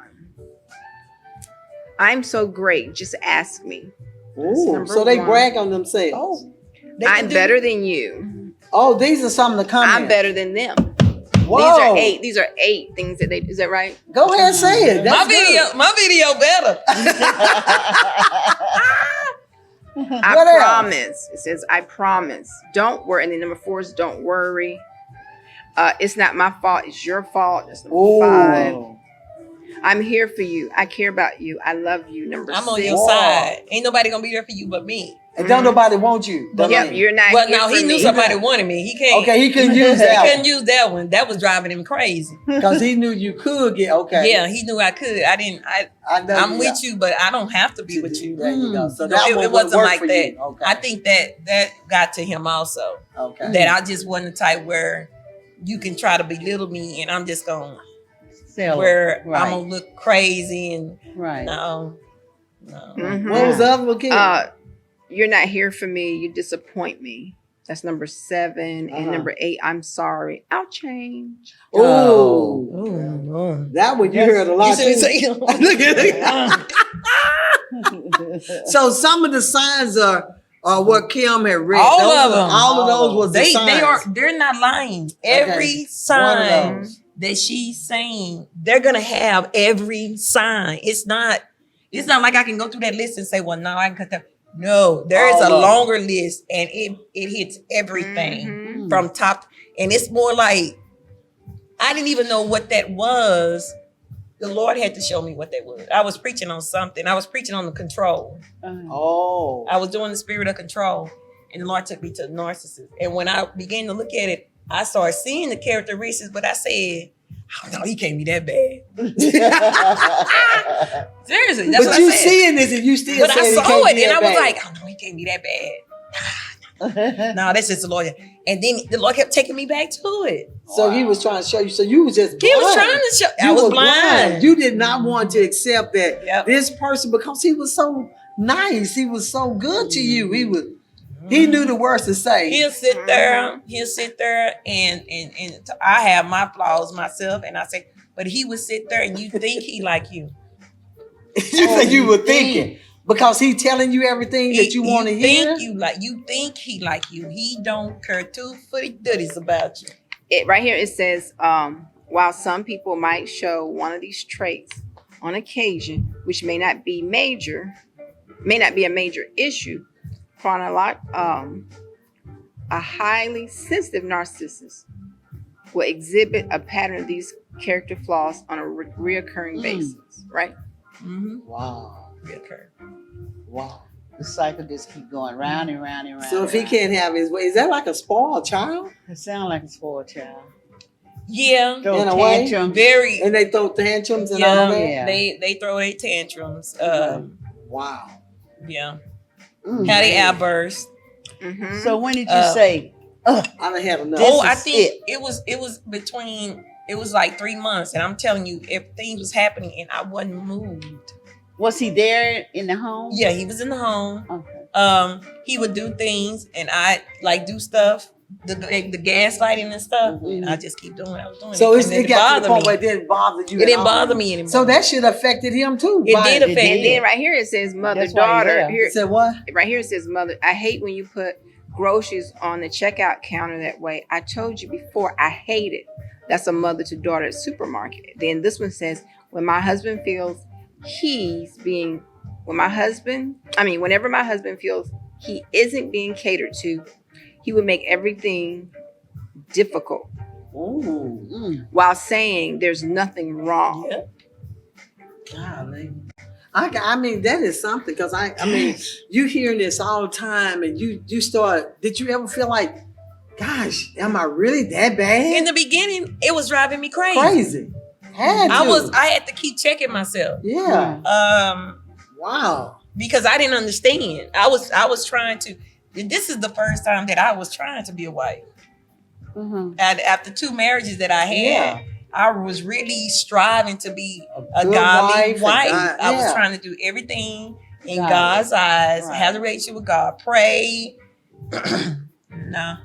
I'm so great. Just ask me. Ooh, number so they 1. brag on themselves. Oh, I'm better than you. Oh, these are some of the comments. I'm better than them. Whoa. These are eight things that they, is that right? Go ahead and say it. That's My video better. I promise. It says, I promise. Don't worry. And then number 4 is don't worry. It's not my fault. It's your fault. That's number 5. Ooh. I'm here for you. I care about you. I love you. Number I'm 6. on your side. Ain't nobody gonna be there for you but me. And don't nobody want you. Yep, you're not Well, here no, for he knew me. somebody wanted me. He can't. Okay, he couldn't use He that couldn't use that one. That was driving him crazy. because he knew you could get okay. Yeah, he knew I could. I didn't. I know I'm with you, but I don't have to be with you. There you go. So No, that it one wasn't work like for that. you. Okay. I think that got to him also. Okay. That I just wasn't the type where you can try to belittle me and I'm just going where Right. I'm gonna look crazy and Right. no. Mhm. What was the other one again? You're not here for me. You disappoint me. That's number 7. And number 8, I'm sorry. I'll change. Oh, Oh, that one you heard a lot too. Look at it. So some of the signs are what Kim had read. All Those of are- them. All of those was the signs. they're not lying. Okay. Every One of sign those. that she's saying, they're gonna have every sign. It's not like I can go through that list and say, well, no, I can cut that. No, there is All a of them. longer list and it hits everything Mhm. from top. And it's more like I didn't even know what that was. The Lord had to show me what that was. I was preaching on something. I was preaching on the control. Oh. I was doing the spirit of control, and the Lord took me to narcissist. And when I began to look at it, I started seeing the characteristics, but I said, oh, no, he can't be that bad. Seriously, that's But what you I said. seeing this and you still But I saying saw can't it, be and I that was bad. like, oh, no, he can't be that bad. No, that's just the Lord. And then the Lord kept taking me back to it. So he was trying to show you. So you was just He was blind. trying to show. You I was were blind. You did not want to accept that Yep. this person, because he was so nice, he was so good to you. He knew the words to say. He'll sit there. He'll sit there, and I have my flaws myself, and I say, but he would sit there, and you think he like you. you think you were thinking because he telling you everything that you want to hear. You think he like you. He don't care 2 footy dooties about you. It right here it says, while some people might show one of these traits on occasion, which may not be a major issue, a highly sensitive narcissist will exhibit a pattern of these character flaws on a reoccurring basis, right? Mm-hmm. Wow. Okay. Wow. The cycle just keep going round and round and round. So if he and can't have his way, is that like a spoiled child? round. It sounds like a spoiled child. Yeah. Throw In a way. tantrums. Very. And they throw tantrums and all Yeah. that? Yeah. They throw their tantrums. Wow. Yeah. Mm. How they outburst. Mm-hmm. So when did you say, I done had enough. This I is think it was like 3 months, and I'm telling you, if things was happening and I wasn't moved. was he there in the home? Yeah, he was in the home. Okay. He would do things, and I like do stuff, the gaslighting and stuff, and I just keep doing what I was doing. So And it got to the point me. where it didn't bother you. It at didn't all. bother me anymore. So that shit affected him too. It By- did affect And me. then right here it says mother That's why he daughter. left. Here, It said what? right here it says mother. I hate when you put groceries on the checkout counter that way. I told you before, I hate it. That's a mother to daughter at supermarket. Then this one says, whenever my husband feels he isn't being catered to, he would make everything difficult while saying there's nothing wrong. Yeah. Golly. I mean, that is something, because I mean, you hearing this all the time, and you start, did you ever feel like, gosh, am I really that bad? In the beginning, it was driving me crazy. Crazy. I had to keep checking myself. Yeah. Wow. Because I didn't understand. I was trying to. This is the first time that I was trying to be a wife. Mm-hmm. And after 2 marriages that I had, Yeah. I was really striving to be a good godly wife, wife. I was yeah. trying to do everything in Godly. God's eyes, Right. have a relationship with God, pray. Nah.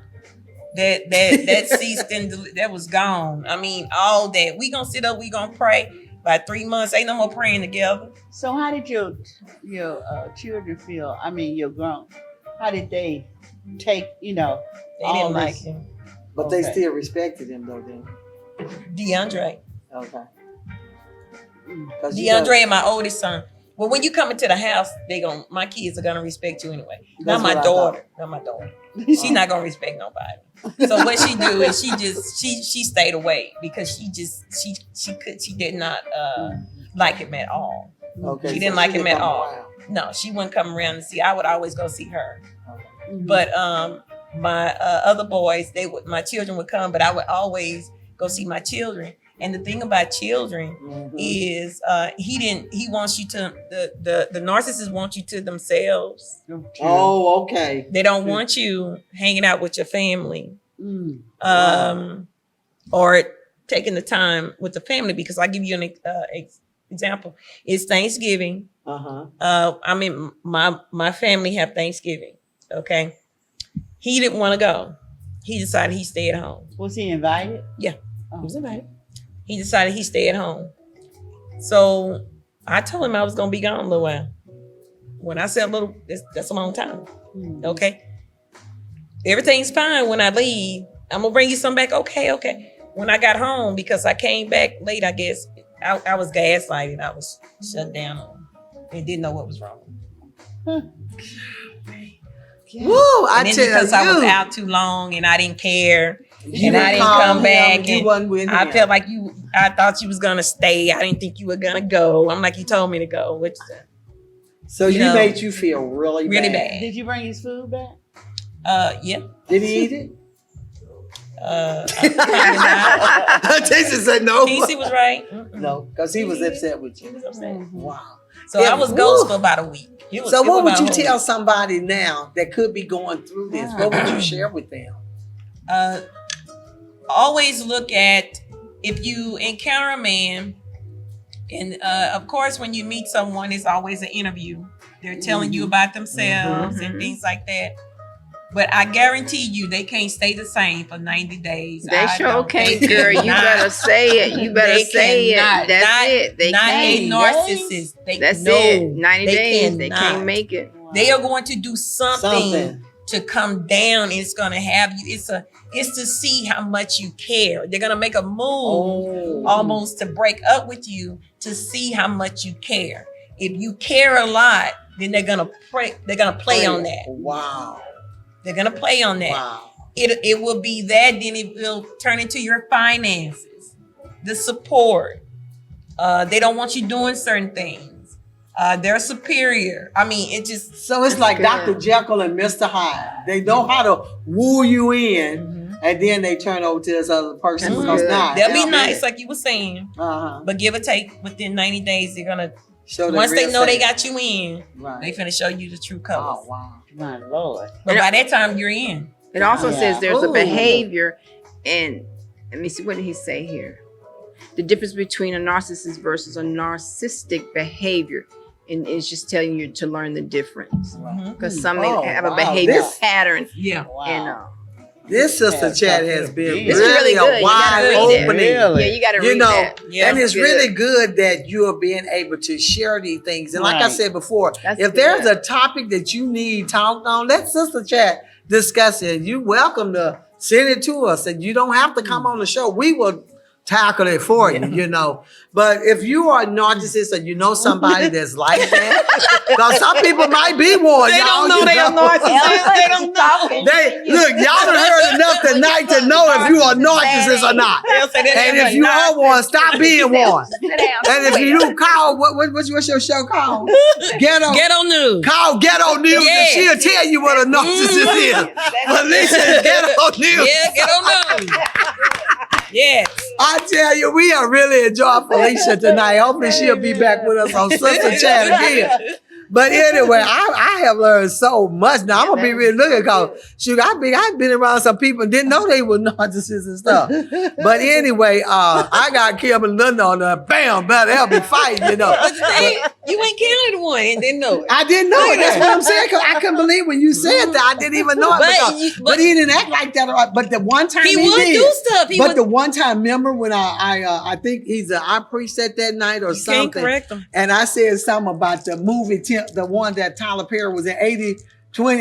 That ceased and that was gone. I mean, all that. We gonna sit up, we gonna pray. By 3 months, ain't no more praying together. So how did your children feel? I mean, your grown. How did they take? They all didn't like this? him. But they Okay. still respected him, though, then. DeAndre. Okay. Mm. 'Cause you know- DeAndre and my oldest son. Well, when you come into the house, my kids are gonna respect you anyway. That's Not my what I daughter. Not my daughter. She's not gonna respect nobody. So what she do is she stayed away because she did not like him at all. Okay, She so didn't like him at come all. around. No, she wouldn't come around and see. I would always go see her. Mhm. But my other boys, my children would come, but I would always go see my children. And the thing about children Mhm. is he wants you to the narcissist wants you to themselves. Oh, okay. They don't want you hanging out with your family. Mm. Or taking the time with the family, because I'll give you an example. It's Thanksgiving. I mean, my family have Thanksgiving. Okay. He didn't want to go. He decided he stayed at home. Was he invited? Yeah. Oh. He was invited. He decided he stayed at home. So I told him I was gonna be gone a little while. When I said a little, that's a long time. Mm. Okay. Everything's fine when I leave. I'm gonna bring you some back. Okay. When I got home, because I came back late, I guess I was gaslighted. I was shut down and didn't know what was wrong. Woo! I And then tell because you, I was out too long and I didn't care, you and I didn't called come him, back, You and wasn't with I him. felt like I thought you was gonna stay. I didn't think you were gonna go. I'm like, you told me to go. Which So you you know, made you feel really bad. Did you bring his food back? Yeah. Did he eat it? Jason said no. Casey was right. No, because he was upset with He you. was upset. Wow. So Yeah, I was woo. ghost for about a week. So what would you about a whole tell week. somebody now that could be going through this? What would you share with them? Always look at, if you encounter a man, and of course when you meet someone, it's always an interview. They're telling you about themselves and things like that. But I guarantee you, they can't stay the same for 90 days. They I sure don't can't, think girl. they You cannot. better say it. You better They say cannot. it. That's it. They Not can't. a narcissist. That's no, it. 90 they days. They cannot. can't make it. They are going to do something Something. to come down. And it's going to have you. It's to see how much you care. They're going to make a move Oh. almost to break up with you to see how much you care. If you care a lot, then they're going to play on that. Wow. They're going to play on that. Wow. It will be that, then it will turn into your finances, the support. They don't want you doing certain things. They're superior. I mean, it just. So it's like Good. Dr. Jekyll and Mr. Hyde. They know how to woo you in, and then they turn over to this other person That's because good. now They'll be nice, like you were saying, Uh-huh. but give or take, within 90 days, they're gonna. Show Once they real know they face. got you in, Right. they finna show you the true colors. Oh wow. My Lord. But by that time, you're in. It also Yeah. says there's a Ooh. behavior, and let me see, what did he say here? The difference between a narcissist versus a narcissistic behavior. And it's just telling you to learn the difference. Mhm. Because some Oh, have a wow. behavior This- pattern. Yeah. Wow. And This Sista Chat has been This is really really good. a You wide gotta read it. opening. Really? Yeah, you got to You read know, that. Yeah. and it's Good. really good that you are being able to share these things. And like I Right. said before, That's if good. there's a topic that you need talked on, let Sista Chat discuss it. You're welcome to send it to us, and you don't have to come on the show. We will tackle it for you, you know. But if you are a narcissist or you know somebody that's like that, because some people might be one. They y'all, don't know you they are narcissists. They don't know. Look, y'all done heard enough tonight to know if you are a narcissist or not. They'll say that And they're if you not. are one, stop being one. Sit down. And if you do, call what's your show called? Ghetto news. Call Ghetto News, Yes. and she'll tell you what a narcissist is. Felicia, Ghetto News. Yeah, ghetto news. Yes. I tell you, we are really enjoying Felicia tonight. Hopefully, she'll be back with us on Sista Chat again. But anyway, I have learned so much. Now I'm gonna be really looking because shoot, I've been around some people and didn't know they were narcissists and stuff. But anyway, I got killed and nothing on there. Bam, better help me fight, you know. You ain't counted one and didn't know it. I didn't know it. That's what I'm saying. Cause I couldn't believe when you said that. I didn't even know it. But he didn't act like that. But the one time He he would did. do stuff. He But would. the one time, remember when I think I preached that night or You can't something, correct him. and I said something about the movie, the one that Tyler Perry was in 80-20.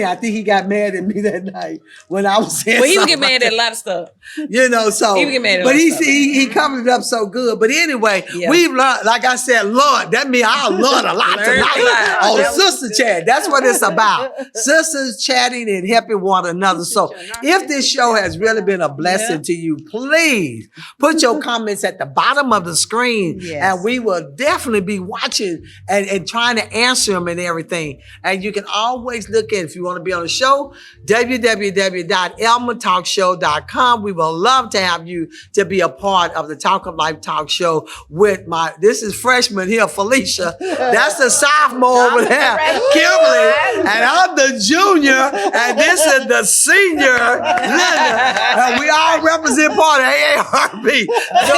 I think he got mad at me that night when I was saying. Well, he would something get mad about at a lot of stuff. you know, so He would get mad at but us, he though. he covered it up so good. But anyway, Yeah. we've learned, like I said, learn. That means I learned a lot Learned a tonight lot. on Sista Chat. That's what it's about. Sisters chatting and helping one another. So if this show has really been a blessing to you, please put your comments at the bottom of the screen, Yes. and we will definitely be watching and trying to answer them and everything. And you can always look at, if you want to be on the show, www.elmatalkshow.com. We would love to have you to be a part of the Talk of Life Talk Show with this is freshman here, Felicia. That's the sophomore over there, Kimberly. And I'm the junior, and this is the senior, Linda. And we all represent part of AARP. So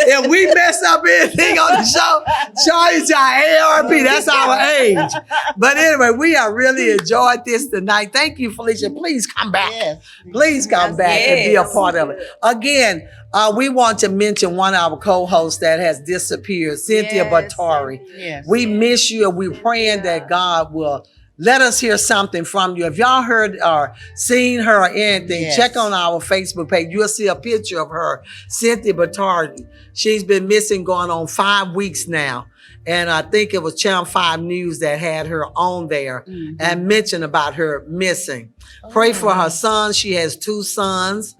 if we mess up anything on the show, charge to AARP. That's our age. But anyway, we are really enjoyed this tonight. Thank you, Felicia. Please come back. Yes. Please come back and be a part of it. Again, we want to mention one of our co-hosts that has disappeared, Cynthia Batari. Yes. We miss you, and we're praying that God will let us hear something from you. If y'all heard or seen her or anything, Yes. check on our Facebook page. You'll see a picture of her, Cynthia Batari. She's been missing going on 5 weeks now. And I think it was Channel 5 News that had her on there and mentioned about her missing. Pray for her son. She has 2 sons.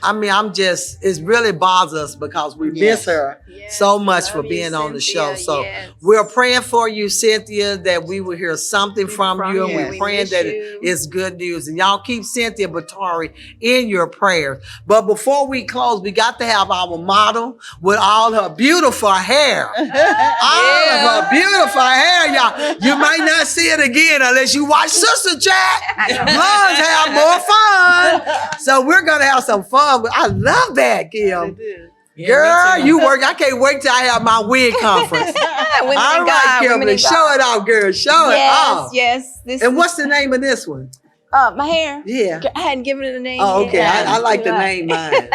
It really bothers us because we miss her so much for being on the show. So we're praying for you, Cynthia, that we will hear something from you. And we're We praying miss that you. it's good news. And y'all keep Cynthia Batari in your prayers. But before we close, we got to have our model with all her beautiful hair. All of her beautiful hair, y'all. You might not see it again unless you watch Sista Chat. Blondes have more fun. So we're going to have some fun. I love that, Kim. Girl, you work. I can't wait till I have my wig conference. Women All in right, God, women Kimberly, in show God. it off, girl. Show it off. Yes. This And is, what's the name of this one? my hair? Yeah. I hadn't given it a name. Oh, yet. okay. I like the name mine.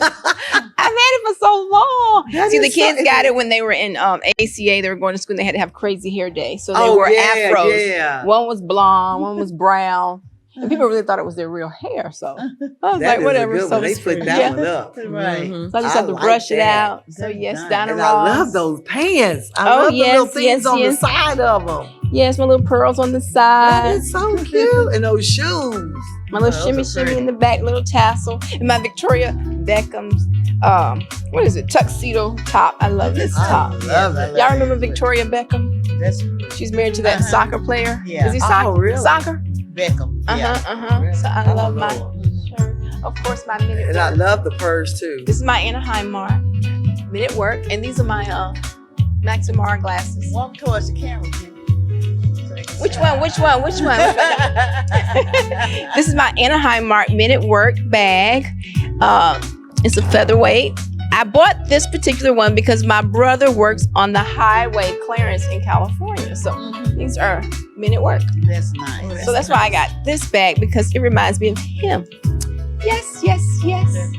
I've had it for so long. That See, the is kids so- got it when they were in ACA. They were going to school and they had to have crazy hair day. So they Oh, wore yeah, afros. yeah. One was blonde, one was brown. And people really thought it was their real hair. So I was That like, is whatever. a good so one. They it's put free. that Yeah. one up. Right. So I just have to like brush it that. out. So yes, That's Donna And Ross. I love those pants. I Oh, love the little yes, things yes, on yes. the side of them. Yes, my little pearls on the That side. is so cute. And those shoes. My little Those shimmy are shimmy pretty. in the back, little tassel. And my Victoria Beckham's what is it? Tuxedo top. I love this top. love it. Y'all remember Victoria Beckham? That's She's married to that soccer player. Yeah. Is he Oh, soccer? really? Soccer? Beckham. Yeah. So I love my shirt. Of course, my minute And I work. love the purse too. This is my Anaheim mark. Minute work. And these are my Maximara glasses. Walk towards the camera, Kim. Which one? Which one? Which one? This is my Anaheim mark minute work bag. It's a featherweight. I bought this particular one because my brother works on the highway clearance in California. So these are men at work. That's nice. So that's why I got this bag, because it reminds me of him. Yes, yes, yes.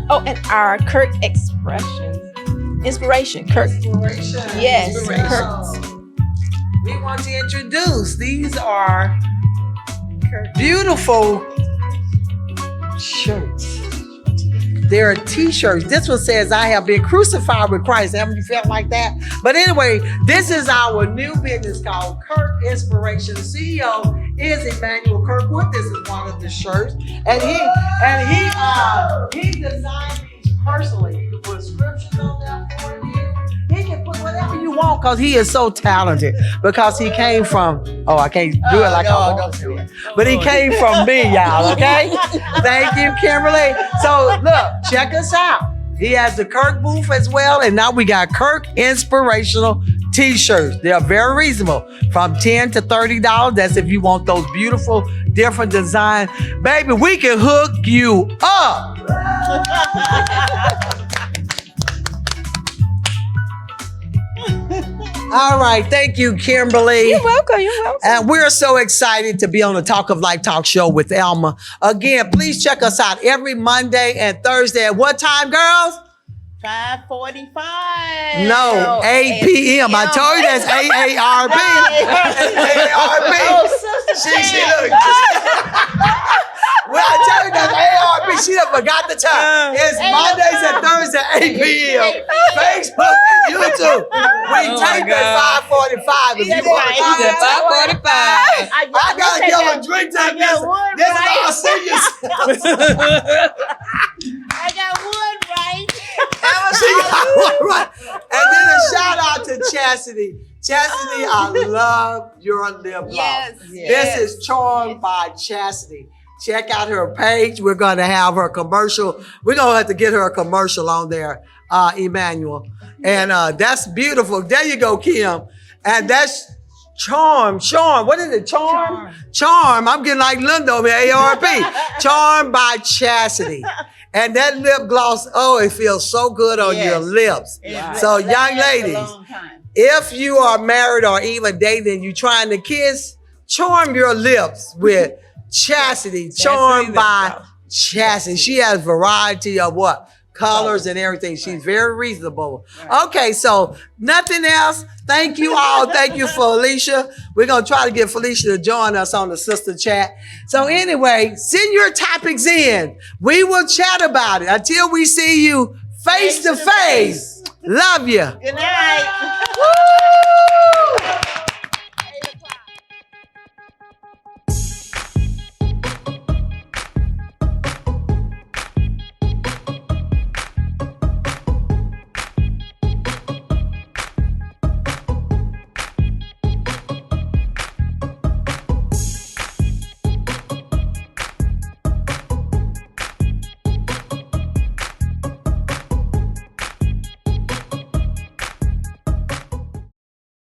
Oh, and our Kirk expressions. Inspiration, Kirk. Inspiration. Yes, Inspiration. We want to introduce, these are beautiful shirts. They're t-shirts. This one says, I have been crucified with Christ. Haven't you felt like that? But anyway, this is our new business called Kirk Inspiration. The CEO is Emmanuel Kirkwood. This is one of the shirts. And he designed these personally. He can put scriptures on there for you. He can put whatever you want because he is so talented. Because he came from, I can't do it like I want to do it. But he came from me, y'all, okay? Thank you, Kimberly. So look, check us out. He has the Kirk booth as well. And now we got Kirk Inspirational t-shirts. They are very reasonable, from $10 to $30. That's if you want those beautiful, different designs. Baby, we can hook you up. All right. Thank you, Kimberly. You're welcome. You're welcome. And we're so excited to be on the Talk of Life Talk Show with Elma. Again, please check us out every Monday and Thursday. At what time, girls? 5:45. No, 8 p.m. I told you that's AARP. AARP. Oh, Sister She Chat. look. Well, I tell you that's AARP. She done forgot the time. It's Mondays and Thursdays, 8 p.m. Facebook and YouTube. We tape at 5:45. If you want to That's right. 5:45. I gotta give them a drink time. This is our seniors. I got one right. She got one right. And then a shout out to Chastity. Chastity, I love your lip gloss. Yes. This is Charmed by Chastity. Check out her page. We're going to have her commercial. We're going to have to get her a commercial on there, Emmanuel. And that's beautiful. There you go, Kim. And that's Charm. What is it? Charm. I'm getting like Lindo over here, ARP. Charmed by Chastity. And that lip gloss, it feels so good on your lips. Wow. So That young lasts a ladies, long time. if you are married or even dating, you trying to kiss, charm your lips with Chastity. Charmed by Chastity. She has variety of what? Colors and everything. She's very reasonable. Okay, so nothing else. Thank you all. Thank you for Alicia. We're going to try to get Felicia to join us on the Sista Chat. So anyway, send your topics in. We will chat about it until we see you face to face. Love you. Good night.